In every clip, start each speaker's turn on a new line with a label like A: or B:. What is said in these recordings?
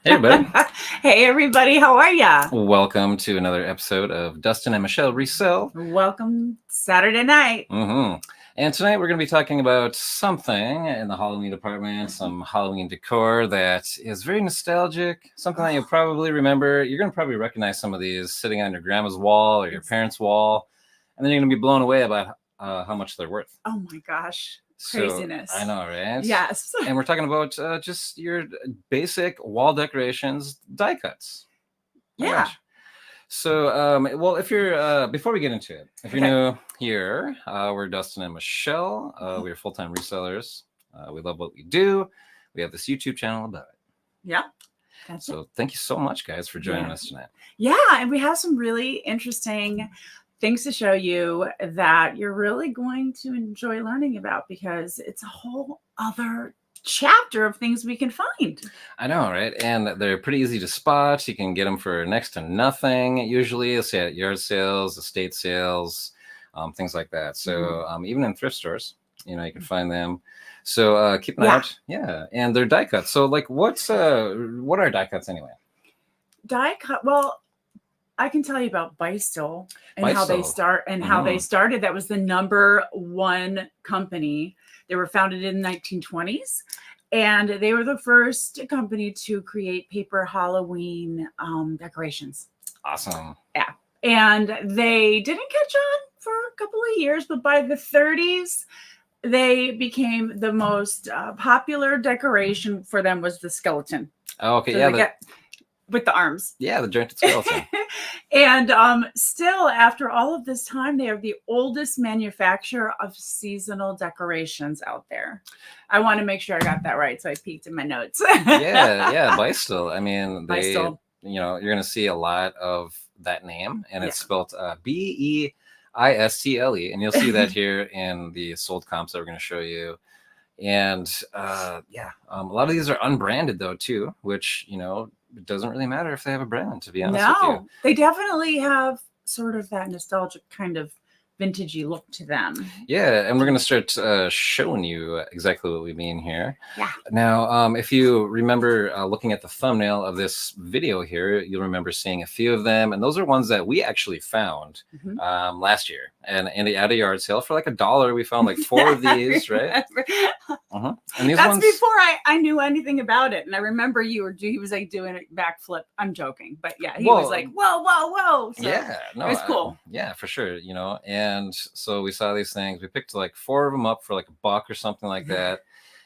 A: Hey, everybody.
B: Hey, everybody. How are ya?
A: Welcome to another episode of Dustin and Michelle Resell.
B: Welcome Saturday night.
A: And tonight we're going to be talking about something in the Halloween department, some Halloween decor that is very nostalgic, something that you'll probably remember. You're going to probably recognize some of these sitting on your grandma's wall or your parents' wall, and then you're going to be blown away about how much they're worth.
B: Oh my gosh.
A: So,
B: Craziness.
A: I know, right?
B: Yes.
A: And we're talking about just your basic wall decorations, die cuts. My
B: Yeah.
A: gosh. So, well, if you're, before we get into it, if you're new here, we're Dustin and Michelle. We're full-time resellers. We love what we do. We have this YouTube channel about it.
B: Yeah.
A: So thank you so much, guys, for joining us tonight.
B: Yeah. And we have some really interesting things to show you that you're really going to enjoy learning about, because it's a whole other chapter of things we can find.
A: I know, right? And they're pretty easy to spot. You can get them for next to nothing. Usually, you'll see at yard sales, estate sales, things like that. So even in thrift stores, you can find them. So keep an eye out. Yeah, and they're die cuts. So like, what are die cuts anyway?
B: Die cut. Well, I can tell you about Beistel and how they started. That was the #1 company. They were founded in the 1920s, and they were the first company to create paper Halloween decorations.
A: Awesome.
B: Yeah. And they didn't catch on for a couple of years, but by the 30s, they became the most popular decoration for them was the skeleton.
A: Oh, okay. So
B: with the arms.
A: Yeah, the jointed skeleton.
B: And still, after all of this time, they are the oldest manufacturer of seasonal decorations out there. I want to make sure I got that right, so I peeked in my notes.
A: yeah, Beistel. I mean, you're going to see a lot of that name, and it's spelled Beistle, and you'll see that here in the sold comps that we're going to show you. And a lot of these are unbranded though too, which it doesn't really matter if they have a brand, to be honest with you.
B: They definitely have sort of that nostalgic kind of vintagey look to them.
A: Yeah, and we're going to start showing you exactly what we mean here.
B: Yeah.
A: Now, if you remember looking at the thumbnail of this video here, you'll remember seeing a few of them, and those are ones that we actually found last year. And at a yard sale for like $1, we found like 4 of these, right? And these
B: That's before I knew anything about it. And I remember he was like doing a backflip. I'm joking, but yeah, he was like, whoa. So
A: yeah, no,
B: it was cool.
A: Yeah, for sure. And so we saw these things. We picked like 4 of them up for like $1 or something like that.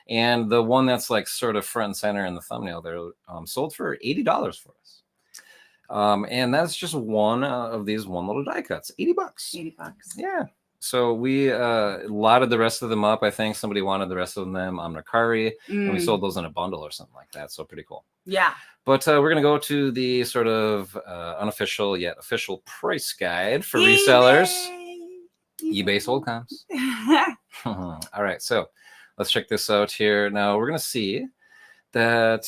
A: And the one that's like sort of front and center in the thumbnail, they're sold for $80 for us. And that's just one of these one little die cuts, $80.
B: $80.
A: Yeah. So we lotted the rest of them up. I think somebody wanted the rest of them on Mercari, and we sold those in a bundle or something like that. So pretty cool.
B: Yeah.
A: But we're going to go to the sort of unofficial yet official price guide for resellers. eBay sold comps. All right. So let's check this out here. Now we're going to see that.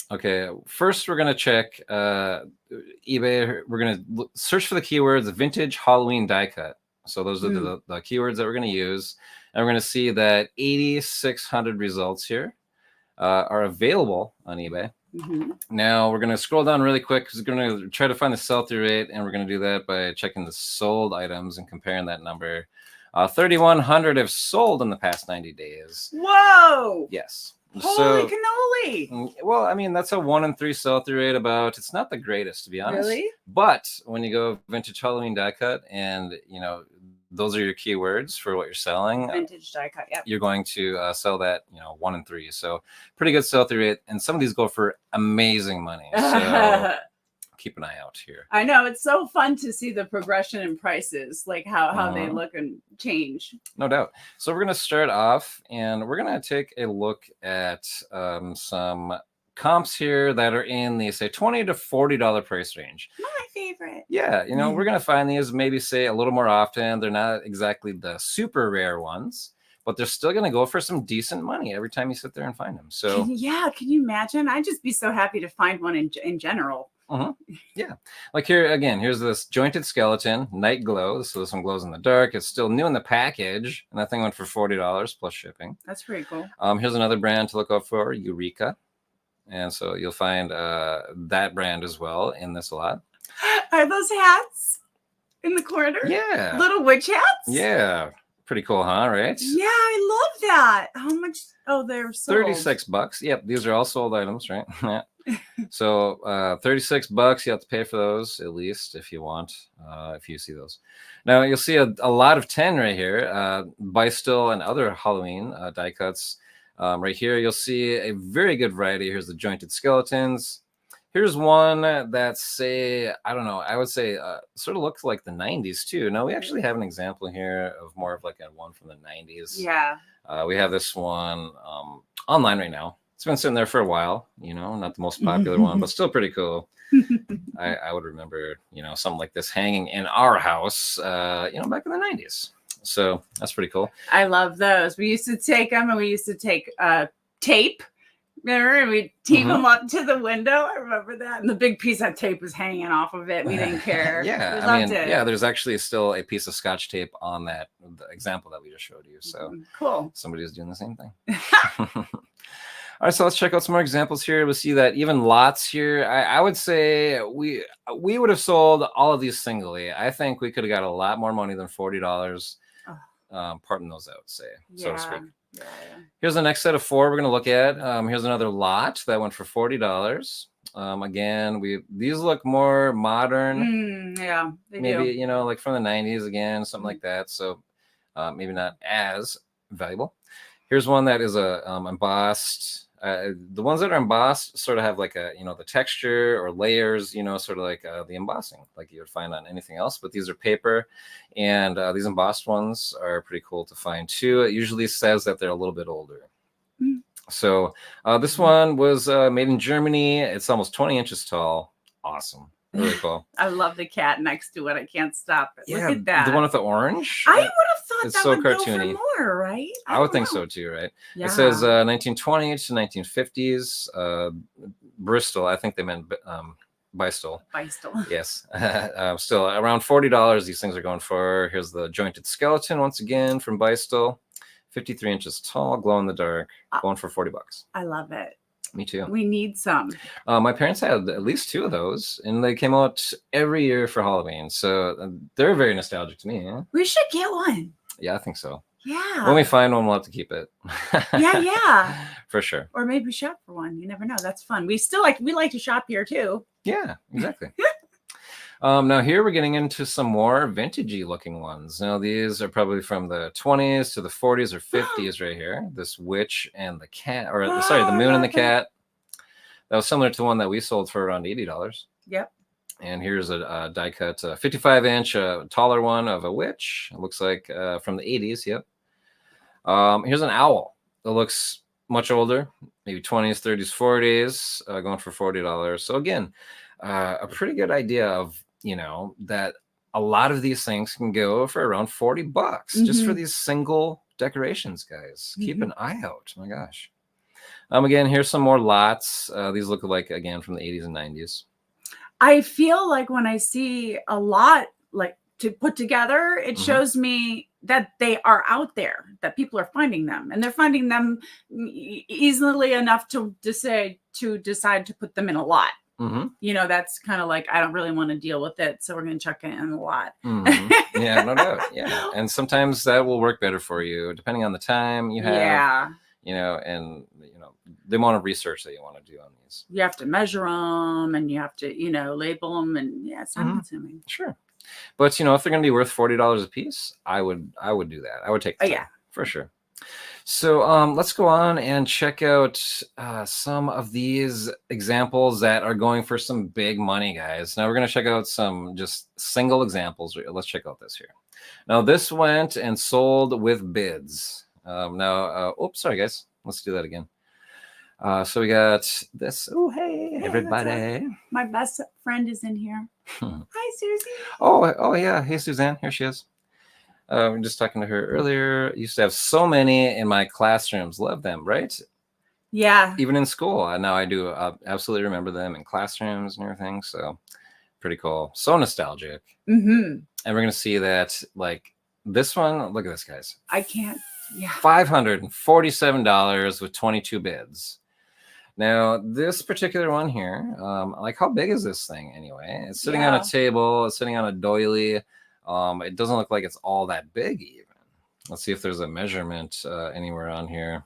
A: Okay. First, we're going to check eBay. We're going to search for the keywords vintage Halloween die cut. So those are the keywords that we're going to use. And we're going to see that 8,600 results here are available on eBay. Now we're going to scroll down really quick because we're going to try to find the sell-through rate, and we're going to do that by checking the sold items and comparing that number. 3,100 have sold in the past 90 days.
B: Whoa!
A: Yes.
B: Holy cannoli!
A: Well, I mean, that's a 1 in 3 sell-through rate. It's not the greatest, to be honest.
B: Really?
A: But when you go vintage Halloween die cut, and those are your keywords for what you're selling.
B: Vintage die cut, yeah.
A: You're going to sell that, 1 in 3. So pretty good sell-through rate, and some of these go for amazing money. So keep an eye out here.
B: I know, it's so fun to see the progression in prices, like how they look and change.
A: No doubt. So we're going to start off, and we're going to take a look at some comps here that are in the say $20 to $40 price range.
B: My favorite.
A: Yeah, we're going to find these maybe say a little more often. They're not exactly the super rare ones, but they're still going to go for some decent money every time you sit there and find them. So
B: can you imagine? I'd just be so happy to find one in general.
A: Yeah, like here again, here's this jointed skeleton, night glow. So this one glows in the dark. It's still new in the package, and that thing went for $40 plus shipping.
B: That's pretty cool.
A: Here's another brand to look out for, Eureka. And so you'll find that brand as well in this a lot.
B: Are those hats in the corner?
A: Yeah.
B: Little witch hats?
A: Yeah. Pretty cool, huh? Right?
B: Yeah, I love that. How much? Oh, they're sold.
A: $36. Yep, these are all sold items, right? Yeah. So $36, you have to pay for those at least if you want, if you see those. Now you'll see a lot of 10 right here, Bystel and other Halloween die cuts. Right here, you'll see a very good variety. Here's the jointed skeletons. Here's one that say, I don't know, I would say sort of looks like the 90s too. Now we actually have an example here of more of like a one from the 90s.
B: Yeah.
A: We have this one online right now. It's been sitting there for a while, not the most popular one, but still pretty cool. I would remember, something like this hanging in our house, back in the 90s. So that's pretty cool.
B: I love those. We used to take them and we used to take tape. Remember? And we'd tape them up to the window. I remember that. And the big piece of tape was hanging off of it. We didn't care.
A: Yeah.
B: We loved it.
A: Yeah, there's actually still a piece of Scotch tape on the example that we just showed you. So
B: cool.
A: Somebody's doing the same thing. All right, so let's check out some more examples here. We'll see that even lots here. I would say we would have sold all of these singly. I think we could have got a lot more money than $40. Parting those out, so to speak.
B: Yeah.
A: Here's the next set of 4 we're going to look at. Here's another lot that went for $40. Again, these look more modern.
B: Yeah, they
A: maybe
B: do.
A: Like from the 90s again, something like that. So maybe not as valuable. Here's one that is a embossed. The ones that are embossed sort of have like the texture or layers, sort of like the embossing, like you would find on anything else. But these are paper, and these embossed ones are pretty cool to find too. It usually says that they're a little bit older. So this one was made in Germany. It's almost 20 inches tall. Awesome. Really cool.
B: I love the cat next to it. I can't stop it.
A: Yeah,
B: look at that.
A: The one with the orange.
B: I would have thought
A: it's
B: that
A: so
B: would
A: cartoony.
B: go for more, right?
A: I would think so too, right?
B: Yeah.
A: It says 1920 to 1950s. Bristol. I think they meant Bystel.
B: Bystel.
A: Yes. Still around $40. These things are going for. Here's the jointed skeleton once again from Bystel. 53 inches tall, glow in the dark, going for $40.
B: I love it.
A: Me too.
B: We need some.
A: My parents had at least 2 of those, and they came out every year for Halloween. So they're very nostalgic to me. Yeah?
B: We should get one.
A: Yeah, I think so.
B: Yeah.
A: When we find one, we'll have to keep it.
B: Yeah.
A: For sure.
B: Or maybe shop for one. You never know. That's fun. We like to shop here too.
A: Yeah, exactly. Now here we're getting into some more vintagey looking ones. Now these are probably from the 20s to the 40s or 50s right here. This witch and the cat, or sorry, the moon and the cat. That was similar to the one that we sold for around $80.
B: Yep.
A: And here's a die cut 55-inch taller one of a witch. It looks like from the 80s. Yep. Here's an owl that looks much older, maybe 20s, 30s, 40s, going for $40. So again, a pretty good idea of that a lot of these things can go for around $40 just for these single decorations, guys. Keep an eye out. My gosh. Again, here's some more lots. These look like, again, from the 80s and 90s.
B: I feel like when I see a lot like to put together, it shows me that they are out there, that people are finding them, and they're finding them easily enough to decide to put them in a lot. That's kind of like, I don't really want to deal with it, so we're going to chuck it in a lot.
A: Yeah, no doubt. Yeah, and sometimes that will work better for you depending on the time you have.
B: Yeah.
A: And the amount of research that you want to do on these.
B: You have to measure them, and you have to label them, and it's time consuming.
A: Sure, but if they're going to be worth $40 a piece, I would do that. I would take the time, for sure. So let's go on and check out some of these examples that are going for some big money, guys. Now we're going to check out some just single examples. Let's check out this here. Now this went and sold with bids. Oops, sorry guys. Let's do that again. So we got this. Oh, hey, everybody.
B: My best friend is in here. Hi, Susie.
A: Oh yeah. Hey, Suzanne. Here she is. We're just talking to her earlier. Used to have so many in my classrooms. Love them, right?
B: Yeah.
A: Even in school. Now I do absolutely remember them in classrooms and everything. So pretty cool. So nostalgic. And we're going to see that, like, this one. Look at this, guys.
B: I can't. Yeah.
A: $547 with 22 bids. Now, this particular one here, like how big is this thing anyway? It's sitting on a table. It's sitting on a doily. It doesn't look like it's all that big even. Let's see if there's a measurement anywhere on here.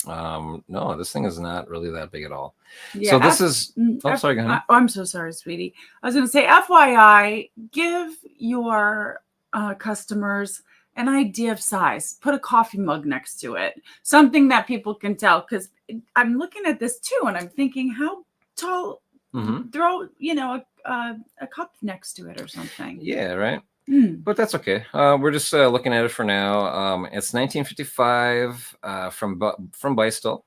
A: No, this thing is not really that big at all. Yeah, so this is, sorry, go ahead.
B: I'm so sorry, sweetie. I was going to say, FYI, give your customers an idea of size. Put a coffee mug next to it. Something that people can tell. Because I'm looking at this too, and I'm thinking, how tall? Throw, a cup next to it or something.
A: Yeah, right. But that's okay. We're just looking at it for now. It's 1955 from Beistel.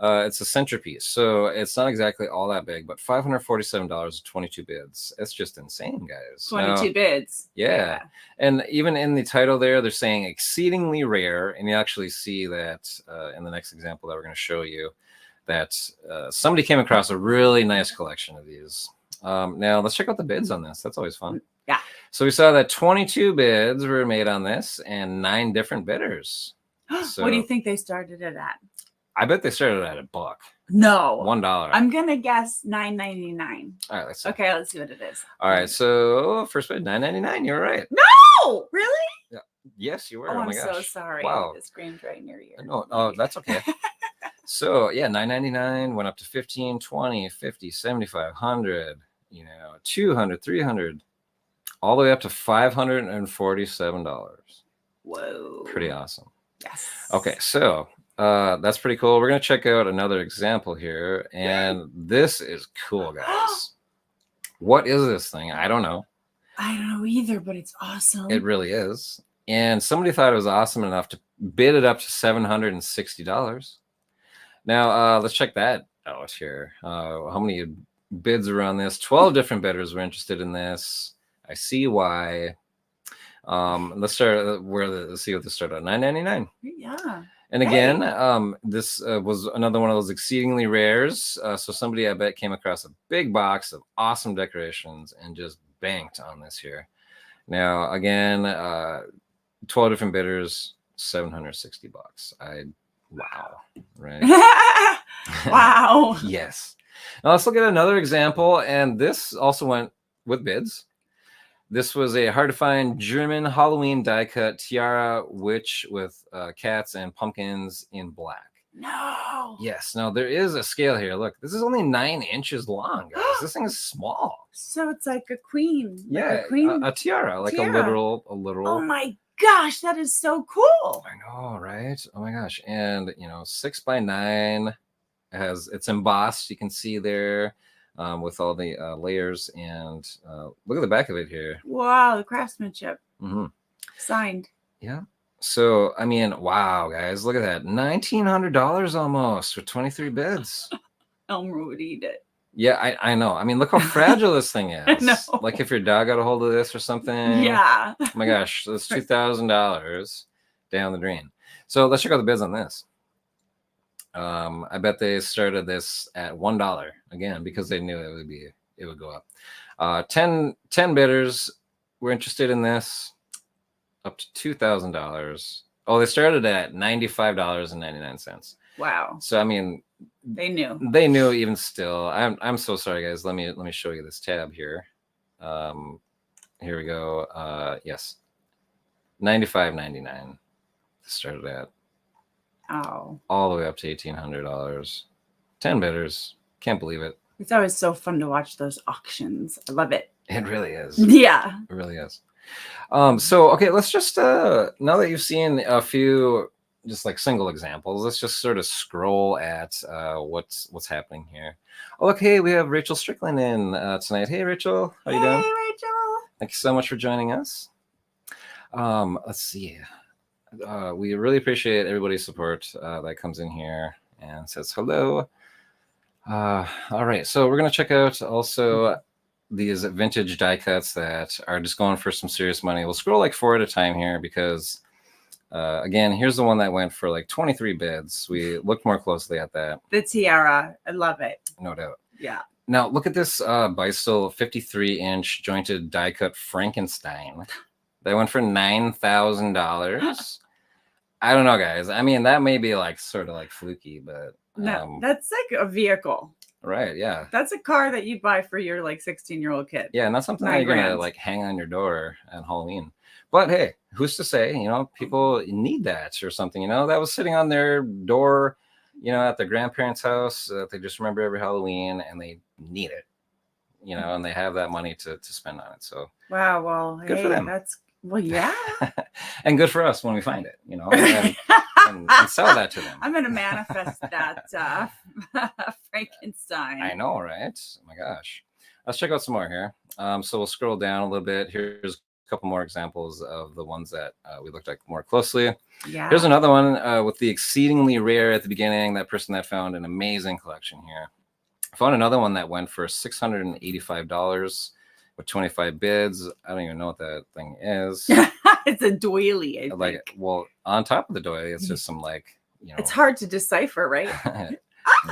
A: It's a centerpiece, so it's not exactly all that big, but $547, 22 bids. It's just insane, guys.
B: 22 bids.
A: Yeah. And even in the title there, they're saying exceedingly rare, and you actually see that in the next example that we're going to show you, that somebody came across a really nice collection of these. Now, let's check out the bids on this. That's always fun.
B: Yeah.
A: So we saw that 22 bids were made on this and 9 different bidders. So,
B: what do you think they started it at?
A: I bet they started at $1.
B: No.
A: $1.
B: I'm going to guess $9.99.
A: All right, let's see.
B: Okay, let's see what it is.
A: All right, so first bid, $9.99. You're right.
B: No! Really?
A: Yeah. Yes, you were.
B: Oh,
A: my
B: I'm
A: gosh.
B: so sorry.
A: Wow.
B: The screen's right near you.
A: No, oh, that's okay. So, yeah, $9.99 went up to $15, $20, $50, $75, $100, 200, $300, all the way up to $547.
B: Whoa.
A: Pretty awesome.
B: Yes.
A: Okay, so that's pretty cool. We're going to check out another example here, and this is cool, guys. What is this thing? I don't know.
B: I don't know either, but it's awesome.
A: It really is. And somebody thought it was awesome enough to bid it up to $760. Now, let's check that out here. How many bids are on this? 12 different bidders were interested in this. I see why. Let's start let's see what this started at. $9.99.
B: Yeah.
A: And again, this was another one of those exceedingly rares. So somebody, I bet, came across a big box of awesome decorations and just banked on this here. Now, again, 12 different bidders, $760. Wow. Right.
B: Wow.
A: Yes. Now let's look at another example. And this also went with bids. This was a hard to find German Halloween die cut tiara witch with cats and pumpkins in black.
B: No.
A: Yes. Now there is a scale here. Look, this is only 9 inches long, guys. This thing is small.
B: So it's like a queen.
A: Yeah,
B: like a queen.
A: a tiara, like a literal.
B: Oh my gosh, that is so cool.
A: I know, right? Oh my gosh. And 6x9 it's embossed. You can see there. With all the layers, and look at the back of it here.
B: Wow, the craftsmanship.
A: Mm-hmm.
B: Signed.
A: Yeah. So, I mean, wow, guys, look at that. $1,900 almost for 23 bids.
B: Elmer would eat it.
A: Yeah, I know. I mean, look how fragile this thing is.
B: I know.
A: Like if your dog got a hold of this or something.
B: Yeah.
A: Oh my gosh, that's $2,000 down the drain. So let's check out the bids on this. I bet they started this at $1 again because they knew it would go up. 10 bidders were interested in this, up to $2,000. Oh, they started at $95.99.
B: Wow.
A: So I mean,
B: they knew
A: even still. I'm so sorry, guys. Let me show you this tab here. Here we go. Yes, $95.99 started at.
B: Oh.
A: All the way up to $1,800. 10 bidders. Can't believe it.
B: It's always so fun to watch those auctions. I love it.
A: It really is.
B: Yeah.
A: It really is. So, okay, let's just, now that you've seen a few just like single examples, let's just sort of scroll at what's happening here. Oh, look, hey, we have Rachel Strickland in tonight. Hey, Rachel. How you doing?
B: Hey, Rachel.
A: Thank you so much for joining us. Let's see. We really appreciate everybody's support that comes in here and says hello. All right, so we're going to check out also these vintage die cuts that are just going for some serious money. We'll scroll like 4 at a time here because, again, here's the one that went for like 23 bids. We looked more closely at that.
B: The tiara. I love it.
A: No doubt.
B: Yeah.
A: Now, look at this Beistel 53-inch jointed die cut Frankenstein. That went for $9,000. I don't know, guys. I mean, that may be like sort of like fluky, but
B: no, that's like a vehicle.
A: Right, yeah.
B: That's a car that you buy for your like 16-year-old kid.
A: Yeah, and that's something that you're gonna like hang on your door on Halloween. But hey, who's to say, people need that or something, that was sitting on their door, at their grandparents' house that they just remember every Halloween and they need it, and they have that money to spend on it. So
B: wow, well,
A: good for them.
B: Yeah.
A: And good for us when we find it, and sell that to them.
B: I'm going to manifest that Frankenstein.
A: I know, right? Oh my gosh. Let's check out some more here. So we'll scroll down a little bit. Here's a couple more examples of the ones that we looked at more closely.
B: Yeah.
A: Here's another one with the exceedingly rare at the beginning. That person that found an amazing collection here. I found another one that went for $685 with 25 bids. I don't even know what that thing is.
B: It's a doily, I think.
A: Well, on top of the doily, it's just some
B: it's hard to decipher, right?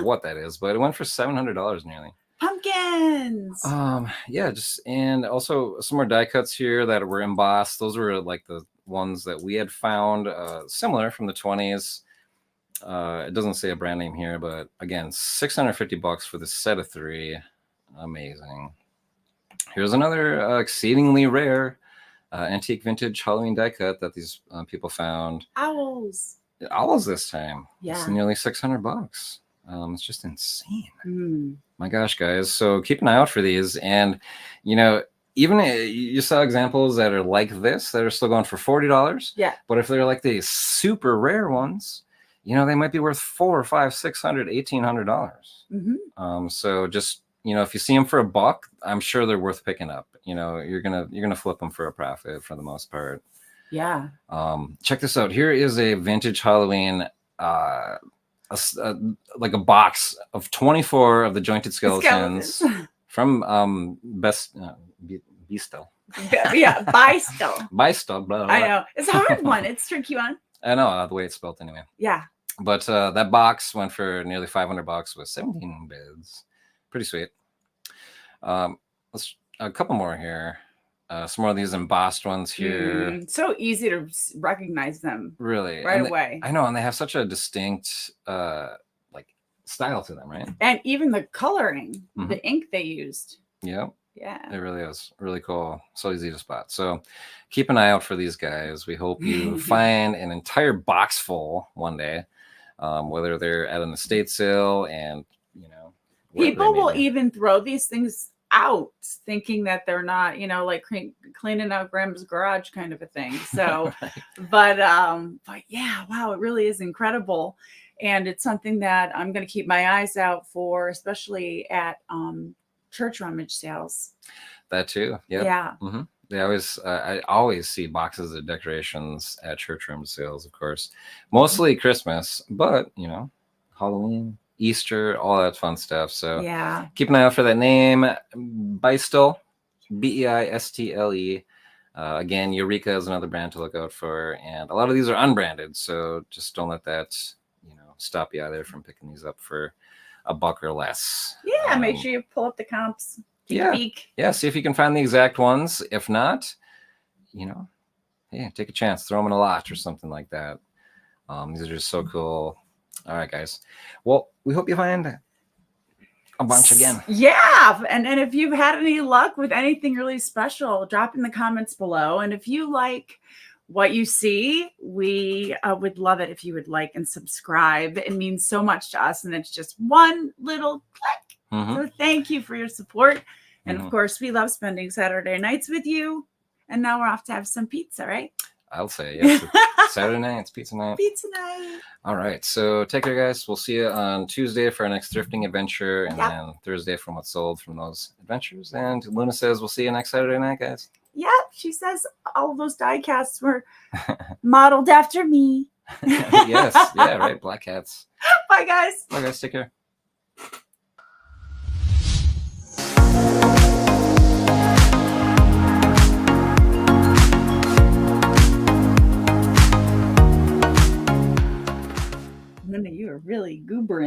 A: What that is, but it went for $700 nearly.
B: Pumpkins.
A: Yeah, and also some more die cuts here that were embossed. Those were like the ones that we had found similar from the 20s. It doesn't say a brand name here, but again, $650 for the set of 3. Amazing. Here's another exceedingly rare antique vintage Halloween die cut that these people found.
B: Owls
A: this time.
B: Yeah.
A: It's nearly $600. It's just insane. My gosh, guys. So keep an eye out for these. And, even you saw examples that are like this that are still going for $40.
B: Yeah.
A: But if they're like the super rare ones, they might be worth $400, $500, $600, $1,800. So just, if you see them for $1, I'm sure they're worth picking up. You're gonna flip them for a profit for the most part.
B: Yeah.
A: Check this out. Here is a vintage Halloween, like a box of 24 of the jointed skeletons from Bisto.
B: Yeah, Bisto.
A: Bisto. Blah, blah, blah.
B: I know it's a hard one. It's a tricky one.
A: I know the way it's spelled anyway.
B: Yeah.
A: But that box went for nearly $500 with 17 bids. Pretty sweet. Let's a couple more here. Some more of these embossed ones here.
B: So easy to recognize them.
A: Really.
B: Right away.
A: I know, and they have such a distinct style to them, right?
B: And even the coloring, the ink they used.
A: Yeah.
B: Yeah.
A: It really is. Really cool. So easy to spot. So keep an eye out for these guys. We hope you find an entire box full one day, whether they're at an estate sale and,
B: people will even throw these things out thinking that they're not, like cleaning out grandma's garage kind of a thing. So, but yeah, wow, it really is incredible. And it's something that I'm going to keep my eyes out for, especially at church rummage sales.
A: That too. Yep.
B: Yeah.
A: They always, I always see boxes of decorations at church rummage sales, of course, mostly Christmas, but Halloween, Easter, all that fun stuff. So
B: yeah,
A: keep an eye out for that name, Beistle, Beistle. Again, Eureka is another brand to look out for, and a lot of these are unbranded, so just don't let that stop you out there from picking these up for $1 or less.
B: Yeah, make sure you pull up the comps. Take a peek.
A: Yeah, see if you can find the exact ones. If not, take a chance, throw them in a lot or something like that. These are just so cool. All right, guys. Well, we hope you find a bunch again.
B: Yeah. And if you've had any luck with anything really special, drop in the comments below. And if you like what you see, we would love it if you would like and subscribe. It means so much to us. And it's just one little click. So thank you for your support. And of course, we love spending Saturday nights with you. And now we're off to have some pizza, right?
A: I'll say, yes. Saturday night, it's pizza night.
B: Pizza night.
A: All right. So take care, guys. We'll see you on Tuesday for our next thrifting adventure. And then Thursday from what's sold from those adventures. And Luna says we'll see you next Saturday night, guys.
B: Yep. She says all those die casts were modeled after me.
A: Yes. Yeah, right. Black cats.
B: Bye, guys.
A: Bye, guys. Take care.
B: Linda, you are really goobering.